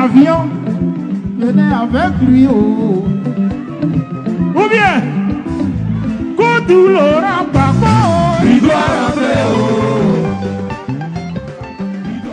l'avion, venez avec lui. Oh. Ou bien, Koudou Laurent Gbagbo, il doit rentrer. Oh.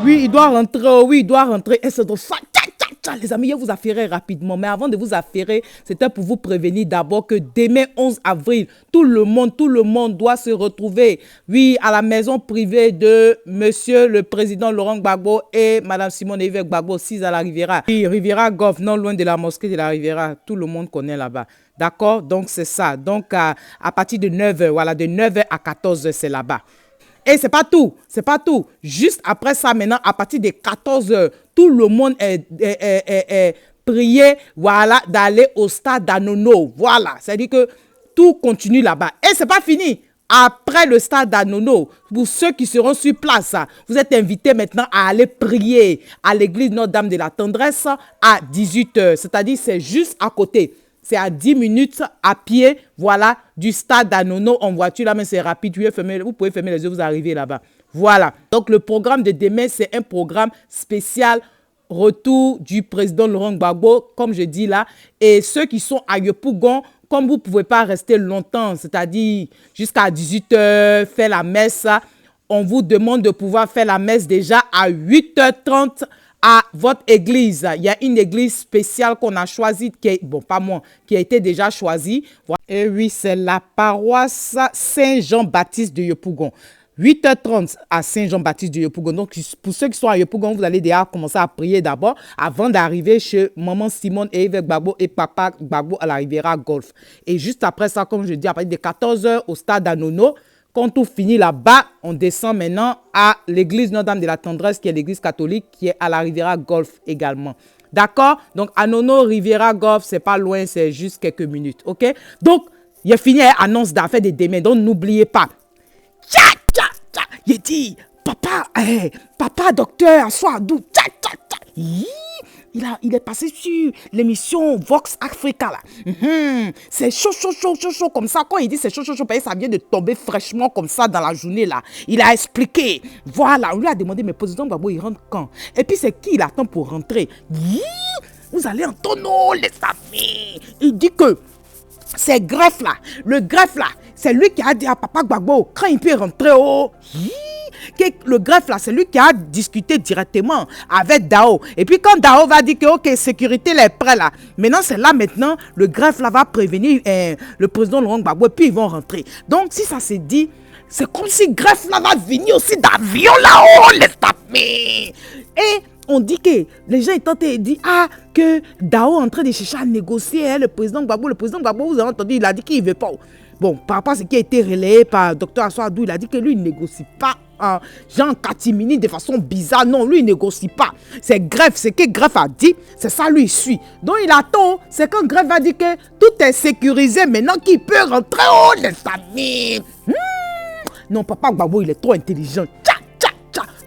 Oui, il doit rentrer. Oh, oui, il doit rentrer. Et c'est de ça. Les amis, je vous affairai rapidement. Mais avant de vous affairer, c'était pour vous prévenir d'abord que demain 11 avril, tout le monde doit se retrouver, oui, à la maison privée de Monsieur le Président Laurent Gbagbo et Madame Simone Veil Gbagbo, 6 à la Riviera. Oui, Riviera Golf, non loin de la mosquée de la Riviera. Tout le monde connaît là-bas. D'accord? Donc, c'est ça. Donc, à partir de 9h, voilà, de 9h à 14h, c'est là-bas. Et c'est pas tout. Juste après ça, maintenant, à partir de 14h, tout le monde est prié, voilà, d'aller au stade d'Anono. Voilà, c'est-à-dire que tout continue là-bas. Et c'est pas fini. Après le stade d'Anono, pour ceux qui seront sur place, vous êtes invités maintenant à aller prier à l'église Notre-Dame de la Tendresse à 18h. C'est-à-dire, c'est juste à côté. C'est à 10 minutes à pied, voilà, du stade d'Anono en voiture. Là, mais c'est rapide. Vous pouvez fermer les yeux, vous arrivez là-bas. Voilà. Donc, le programme de demain, c'est un programme spécial retour du président Laurent Gbagbo, comme je dis là. Et ceux qui sont à Yopougon, comme vous ne pouvez pas rester longtemps, c'est-à-dire jusqu'à 18h, faire la messe, on vous demande de pouvoir faire la messe déjà à 8h30 à votre église. Il y a une église spéciale qu'on a choisie, pas moi, qui a été déjà choisie. Et oui, c'est la paroisse Saint-Jean-Baptiste de Yopougon. 8h30 à Saint-Jean-Baptiste de Yopougon. Donc, pour ceux qui sont à Yopougon, vous allez déjà commencer à prier d'abord avant d'arriver chez maman Simone et Yves Gbagbo et papa Gbagbo à la Riviera Golf. Et juste après ça, comme je dis, à partir de 14h au stade d'Anono, quand tout finit là-bas, on descend maintenant à l'église Notre-Dame de la Tendresse, qui est l'église catholique, qui est à la Riviera Golf également. D'accord? Donc, Anono, Riviera Golf, c'est pas loin, c'est juste quelques minutes. OK? Donc, il a fini l'annonce d'affaires de demain. Donc, n'oubliez pas. Il dit, papa, docteur, sois doux. Il est passé sur l'émission Vox Africa là. C'est chaud comme ça. Quand il dit c'est chaud, ça vient de tomber fraîchement comme ça dans la journée là. Il a expliqué. Voilà, on lui a demandé, mais président Gbagbo, il rentre quand? Et puis c'est qui il attend pour rentrer? Vous allez entendre les amis. Il dit que c'est greffe là. Le greffe là, c'est lui qui a dit à papa Gbagbo quand il peut rentrer. Le greffe là, c'est lui qui a discuté directement avec Dao. Et puis quand Dao va dire que ok, sécurité est prêt là. Maintenant c'est là maintenant, le greffe là va prévenir le président Laurent Gbagbo et puis ils vont rentrer. Donc si ça se dit, c'est comme si greffe là va venir aussi d'avion là-haut, les amis. Et on dit que les gens étaient dit que Dao est en train de chercher à négocier le président Gbagbo. Le président Gbagbo, vous avez entendu, il a dit qu'il ne veut pas. Bon, par rapport à ce qui a été relayé par Dr Assoadou, il a dit que lui, il ne négocie pas Jean Katimini de façon bizarre. Non, lui, il ne négocie pas. C'est Greffe, ce que Greffe a dit, c'est ça, lui, il suit. Donc, il attend. C'est quand Greffe va dire que tout est sécurisé maintenant qu'il peut rentrer. Oh, les amis. Non, papa Gbagbo, il est trop intelligent.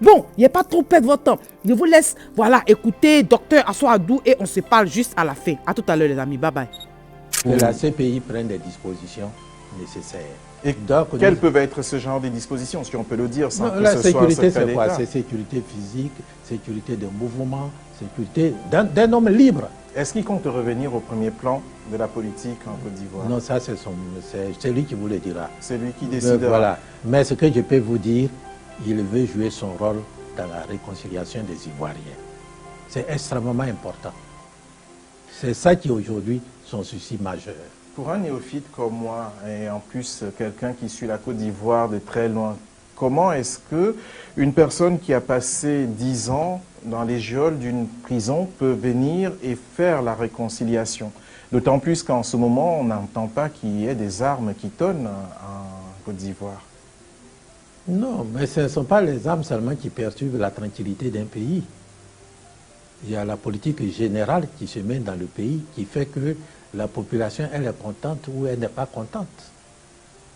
Bon, il n'y a pas trop perdre votre temps. Je vous laisse, voilà, écouter Dr Assoadou et on se parle juste à la fin. À tout à l'heure, les amis. Bye bye. Que la CPI prenne des dispositions nécessaires. Et donc, quelles peuvent être ce genre de dispositions, si on peut le dire, sans que la ce sécurité, soit c'est quoi? C'est sécurité physique, sécurité de mouvement, sécurité d'un homme libre. Est-ce qu'il compte revenir au premier plan de la politique en Côte d'Ivoire? Non, ça c'est lui qui vous le dira. C'est lui qui décidera. Voilà. Mais ce que je peux vous dire, il veut jouer son rôle dans la réconciliation des Ivoiriens. C'est extrêmement important. C'est ça qui aujourd'hui son souci majeur. Pour un néophyte comme moi, et en plus quelqu'un qui suit la Côte d'Ivoire de très loin, comment est-ce qu'une personne qui a passé 10 ans dans les geôles d'une prison peut venir et faire la réconciliation? D'autant plus qu'en ce moment, on n'entend pas qu'il y ait des armes qui tonnent en Côte d'Ivoire. Non, mais ce ne sont pas les armes seulement qui perturbent la tranquillité d'un pays. Il y a la politique générale qui se mène dans le pays qui fait que la population, elle est contente ou elle n'est pas contente.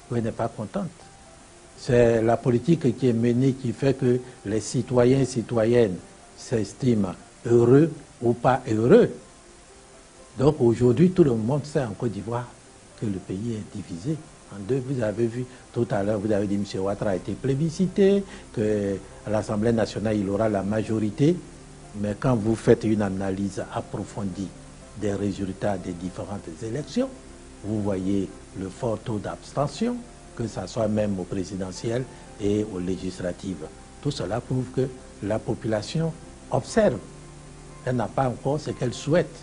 Ou elle n'est pas contente. C'est la politique qui est menée qui fait que les citoyens et citoyennes s'estiment heureux ou pas heureux. Donc aujourd'hui, tout le monde sait en Côte d'Ivoire que le pays est divisé en deux. Vous avez vu tout à l'heure, vous avez dit que M. Ouattara a été plébiscité, qu'à l'Assemblée nationale, il aura la majorité. Mais quand vous faites une analyse approfondie des résultats des différentes élections, vous voyez le fort taux d'abstention, que ce soit même aux présidentielles et aux législatives. Tout cela prouve que la population observe. Elle n'a pas encore ce qu'elle souhaite.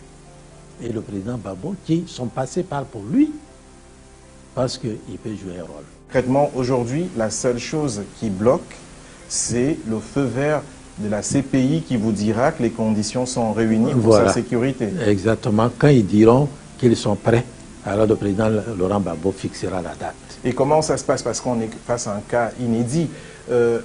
Et le président Gbagbo, qui son passé parle pour lui, parce qu'il peut jouer un rôle. Concrètement, aujourd'hui, la seule chose qui bloque, c'est le feu vert de la CPI qui vous dira que les conditions sont réunies pour sa sécurité. Exactement. Quand ils diront qu'ils sont prêts, alors le président Laurent Gbagbo fixera la date. Et comment ça se passe? Parce qu'on est face à un cas inédit.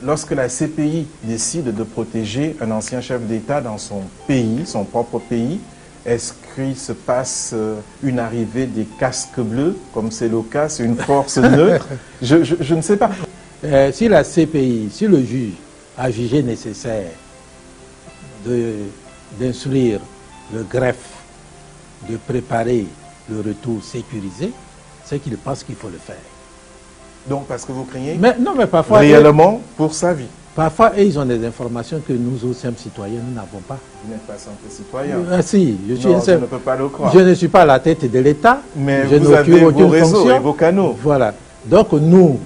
Lorsque la CPI décide de protéger un ancien chef d'État dans son pays, son propre pays, est-ce qu'il se passe une arrivée des casques bleus, comme c'est le cas, c'est une force neutre? Je ne sais pas. Si la CPI, si le juge a jugé nécessaire d'instruire le greffe, de préparer le retour sécurisé, c'est qu'il pense qu'il faut le faire. Donc, parce que vous craignez Non, mais parfois, réellement pour sa vie. Parfois, ils ont des informations que nous, autres simples citoyens, nous n'avons pas. Vous n'êtes pas simple citoyen. Ah si, je ne peux pas le croire. Je ne suis pas à la tête de l'État. Mais vous avez vos réseaux et vos canaux. Voilà. Donc, nous,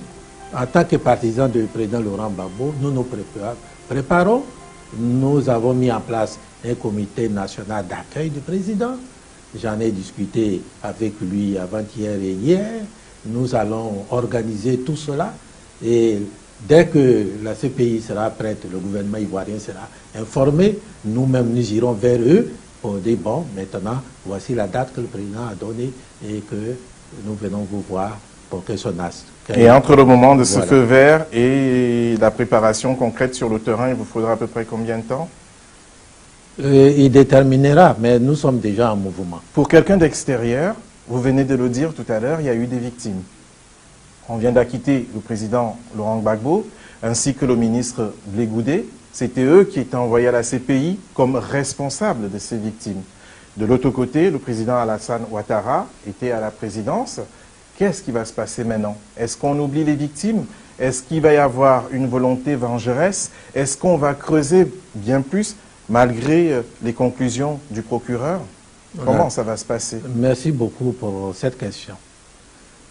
en tant que partisans du président Laurent Gbagbo, nous nous préparons. Nous avons mis en place un comité national d'accueil du président. J'en ai discuté avec lui avant-hier et hier. Nous allons organiser tout cela et dès que la CPI sera prête, le gouvernement ivoirien sera informé, nous-mêmes nous irons vers eux pour dire bon, maintenant, voici la date que le président a donnée et que nous venons vous voir pour que son astre. Et entre le moment de ce feu vert et la préparation concrète sur le terrain, il vous faudra à peu près combien de temps? Il déterminera, mais nous sommes déjà en mouvement. Pour quelqu'un d'extérieur, vous venez de le dire tout à l'heure, il y a eu des victimes. On vient d'acquitter le président Laurent Gbagbo, ainsi que le ministre Blé Goudé. C'était eux qui étaient envoyés à la CPI comme responsables de ces victimes. De l'autre côté, le président Alassane Ouattara était à la présidence. Qu'est-ce qui va se passer maintenant? Est-ce qu'on oublie les victimes? Est-ce qu'il va y avoir une volonté vengeresse? Est-ce qu'on va creuser bien plus, malgré les conclusions du procureur? Comment ça va se passer? Merci beaucoup pour cette question.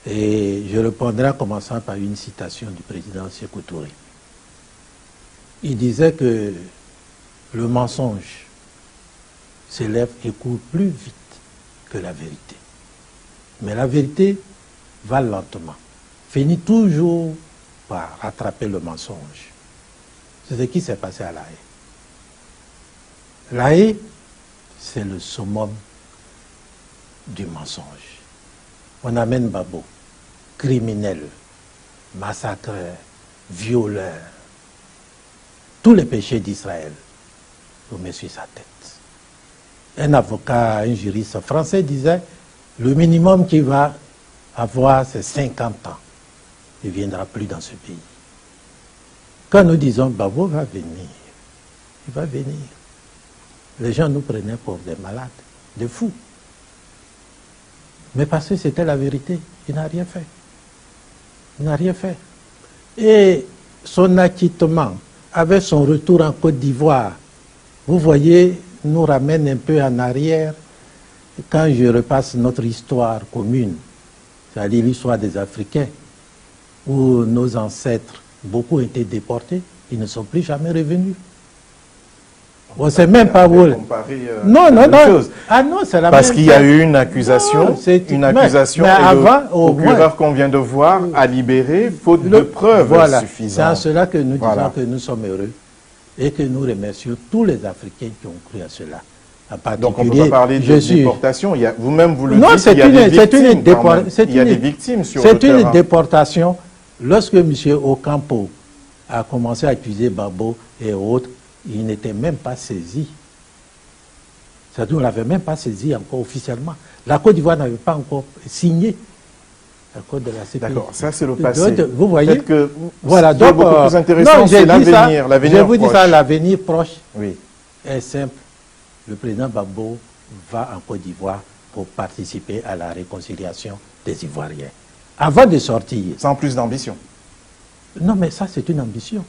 Et je répondrai en commençant par une citation du président Sékou Touré. Il disait que le mensonge s'élève et court plus vite que la vérité. Mais la vérité va lentement, finit toujours par rattraper le mensonge. C'est ce qui s'est passé à La Haye. La Haye, c'est le summum du mensonge. On amène Gbagbo, criminel, massacreur, violeur, tous les péchés d'Israël, on met sur sa tête. Un avocat, un juriste français disait, le minimum qu'il va avoir, c'est 50 ans. Il ne viendra plus dans ce pays. Quand nous disons, Gbagbo va venir, il va venir. Les gens nous prenaient pour des malades, des fous. Mais parce que c'était la vérité, il n'a rien fait. Il n'a rien fait. Et son acquittement, avec son retour en Côte d'Ivoire, vous voyez, nous ramène un peu en arrière. Quand je repasse notre histoire commune, c'est-à-dire l'histoire des Africains, où nos ancêtres, beaucoup ont été déportés, ils ne sont plus jamais revenus. On ne sait même pas où. Non. Ah non, c'est la même chose. Parce qu'il y a eu une accusation, et le procureur qu'on vient de voir a libéré, faute de preuves suffisantes. C'est en cela que nous disons que nous sommes heureux et que nous remercions tous les Africains qui ont cru à cela. Donc on ne peut pas parler de déportation. Vous-même, vous le dites, il y a des victimes sur le terrain. C'est une déportation. Lorsque M. Ocampo a commencé à accuser Gbagbo et autres, il n'était même pas saisi. C'est-à-dire qu'on ne l'avait même pas saisi encore officiellement. La Côte d'Ivoire n'avait pas encore signé la Côte de la CPI. D'accord, ça c'est le passé. Vous voyez que voilà, ce qui est beaucoup plus intéressant, c'est l'avenir. Je vous dis ça, l'avenir proche oui. est simple. Le président Gbagbo va en Côte d'Ivoire pour participer à la réconciliation des Ivoiriens. Avant de sortir... Sans plus d'ambition. Non, mais ça c'est une ambition.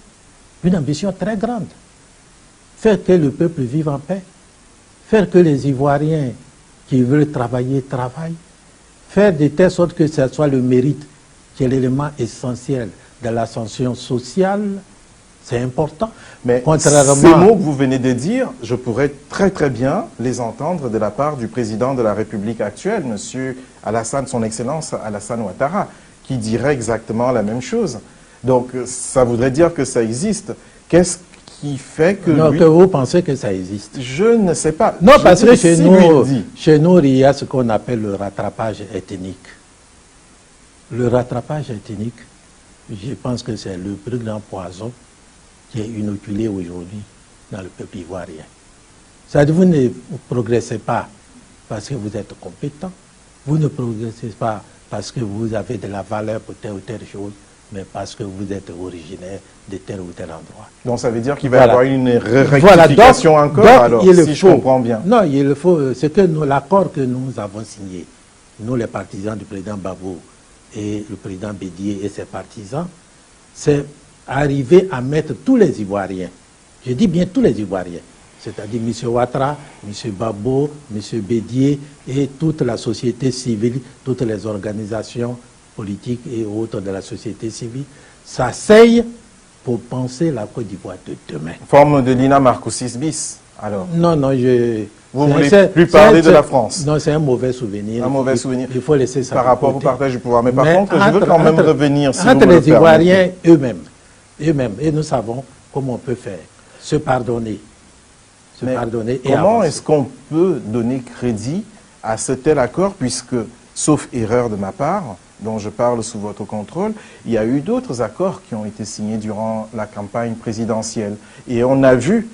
Une ambition très grande. faire que le peuple vive en paix, faire que les Ivoiriens qui veulent travailler, travaillent, faire de telle sorte que ce soit le mérite qui est l'élément essentiel de l'ascension sociale, c'est important. Mais contrairement ces mots que vous venez de dire, je pourrais très très bien les entendre de la part du président de la République actuelle, M. Alassane, son Excellence Alassane Ouattara, qui dirait exactement la même chose. Donc ça voudrait dire que ça existe. Qu'est-ce qui fait que non, lui... que vous pensez que ça existe? Je ne sais pas. Non, Je parce dis que si lui dit. chez nous, il y a ce qu'on appelle le rattrapage ethnique. Le rattrapage ethnique, je pense que c'est le plus grand poison qui est inoculé aujourd'hui dans le peuple ivoirien. C'est-à-dire vous ne progressez pas parce que vous êtes compétent, vous ne progressez pas parce que vous avez de la valeur pour telle ou telle chose, mais parce que vous êtes originaire de tel ou tel endroit. Donc ça veut dire qu'il va y avoir une rectification voilà, donc, alors, si je comprends bien. Non, il faut, c'est que l'accord que nous avons signé, nous les partisans du président Babou et le président Bédié et ses partisans, c'est arriver à mettre tous les Ivoiriens, je dis bien tous les Ivoiriens, c'est-à-dire M. Ouattara, M. Babo, M. Bédié et toute la société civile, toutes les organisations politiques et autres de la société civile, s'asseyent pour penser la Côte d'Ivoire de demain. Forme de Lina Marcoussis bis, alors. Non, Vous ne voulez plus parler de la France? Non, c'est un mauvais souvenir. Un mauvais souvenir. Il faut laisser ça. Par rapport au partage du pouvoir. Mais par contre, je veux quand même revenir, si entre vous me les le Ivoiriens eux-mêmes. Et nous savons comment on peut faire. Se pardonner. Se pardonner et comment avancer. est-ce qu'on peut donner crédit à ce tel accord, puisque, sauf erreur de ma part, dont je parle sous votre contrôle, il y a eu d'autres accords qui ont été signés durant la campagne présidentielle. Et on a vu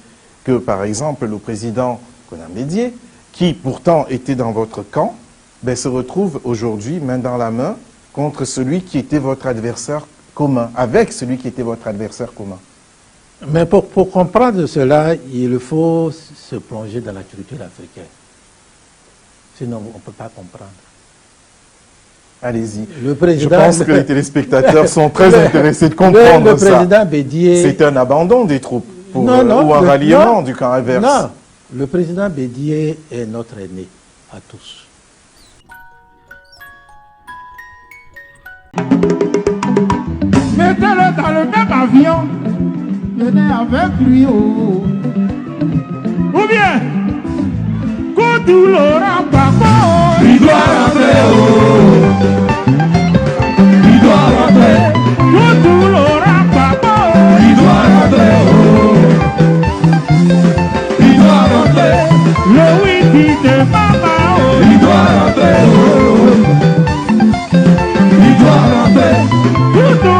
que, par exemple, le président Konan Bédié, qui pourtant était dans votre camp, ben, se retrouve aujourd'hui main dans la main contre celui qui était votre adversaire commun, avec celui qui était votre adversaire commun. Mais pour comprendre cela, il faut se plonger dans la culture africaine. Sinon, on ne peut pas comprendre. Allez-y. Je pense que les téléspectateurs sont très intéressés de comprendre le président Bédié... C'est un abandon des troupes ou un ralliement du camp adverse. Non, le président Bédié est notre aîné à tous. Mettez-le dans le même avion, venez avec lui, oh. Ou bien, Koudou Laurent Gbagbo, il doit rentrer, oh. Il doit rentrer. Koudou Laurent Gbagbo, il doit rentrer, oh. Il doit rentrer. Le wiki de Mama, oh. Il doit rentrer, oh. Il doit rentrer. Koudou